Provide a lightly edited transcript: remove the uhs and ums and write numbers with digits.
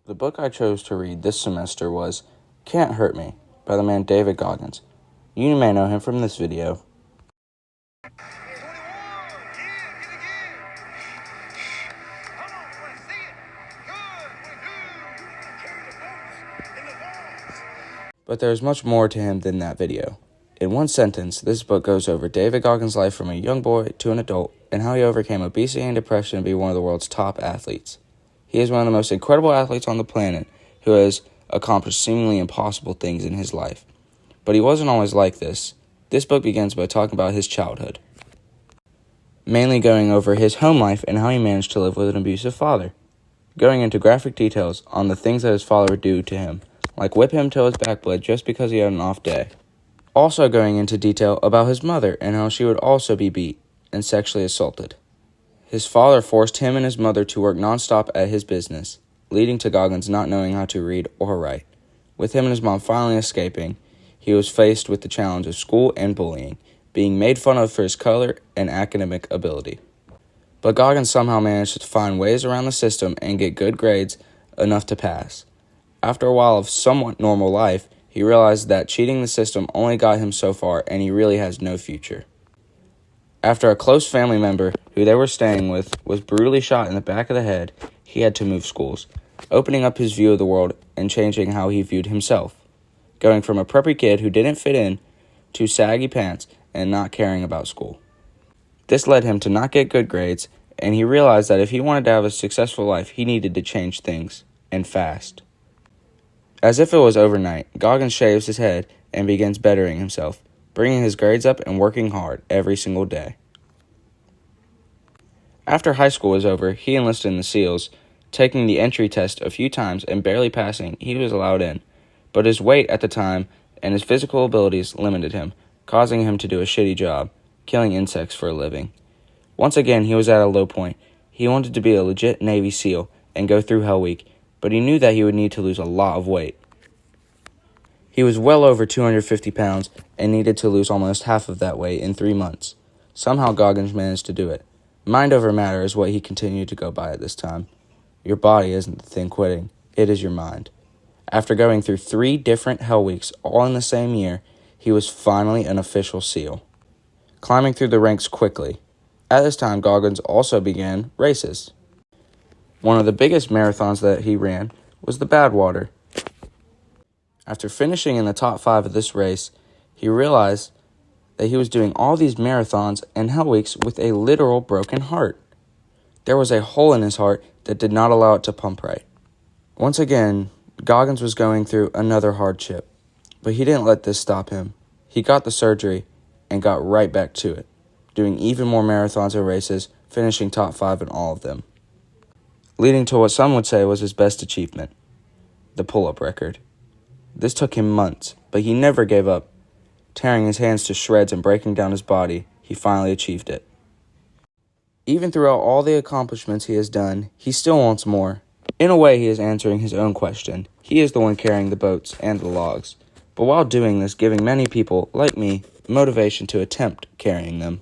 The book I chose to read this semester was Can't Hurt Me by the man David Goggins. You may know him from this video. But there's much more to him than that video. In one sentence, this book goes over David Goggins' life from a young boy to an adult and how he overcame obesity and depression to be one of the world's top athletes. He is one of the most incredible athletes on the planet who has accomplished seemingly impossible things in his life. But he wasn't always like this. This book begins by talking about his childhood, mainly going over his home life and how he managed to live with an abusive father, going into graphic details on the things that his father would do to him, like whip him till his back bled just because he had an off day. Also going into detail about his mother and how she would also be beat and sexually assaulted. His father forced him and his mother to work nonstop at his business, leading to Goggins not knowing how to read or write. With him and his mom finally escaping, he was faced with the challenge of school and bullying, being made fun of for his color and academic ability. But Goggins somehow managed to find ways around the system and get good grades enough to pass. After a while of somewhat normal life, he realized that cheating the system only got him so far and he really has no future. After a close family member who they were staying with was brutally shot in the back of the head, he had to move schools, opening up his view of the world and changing how he viewed himself, going from a preppy kid who didn't fit in to saggy pants and not caring about school. This led him to not get good grades, and he realized that if he wanted to have a successful life, he needed to change things, and fast. As if it was overnight, Goggins shaves his head and begins bettering himself, bringing his grades up and working hard every single day. After high school was over, he enlisted in the SEALs, taking the entry test a few times and barely passing. He was allowed in, but his weight at the time and his physical abilities limited him, causing him to do a shitty job, killing insects for a living. Once again, he was at a low point. He wanted to be a legit Navy SEAL and go through Hell Week, but he knew that he would need to lose a lot of weight. He was well over 250 pounds and needed to lose almost half of that weight in 3 months. Somehow Goggins managed to do it. Mind over matter is what he continued to go by at this time. Your body isn't the thing quitting, it is your mind. After going through 3 different Hell Weeks all in the same year, he was finally an official SEAL, climbing through the ranks quickly. At this time, Goggins also began races. One of the biggest marathons that he ran was the Badwater. After finishing in the top 5 of this race, he realized that he was doing all these marathons and Hell Weeks with a literal broken heart. There was a hole in his heart that did not allow it to pump right. Once again, Goggins was going through another hardship, but he didn't let this stop him. He got the surgery and got right back to it, doing even more marathons and races, finishing top 5 in all of them, leading to what some would say was his best achievement, the pull-up record. This took him months, but he never gave up. Tearing his hands to shreds and breaking down his body, he finally achieved it. Even throughout all the accomplishments he has done, he still wants more. In a way, he is answering his own question. He is the one carrying the boats and the logs, but while doing this, giving many people, like me, motivation to attempt carrying them.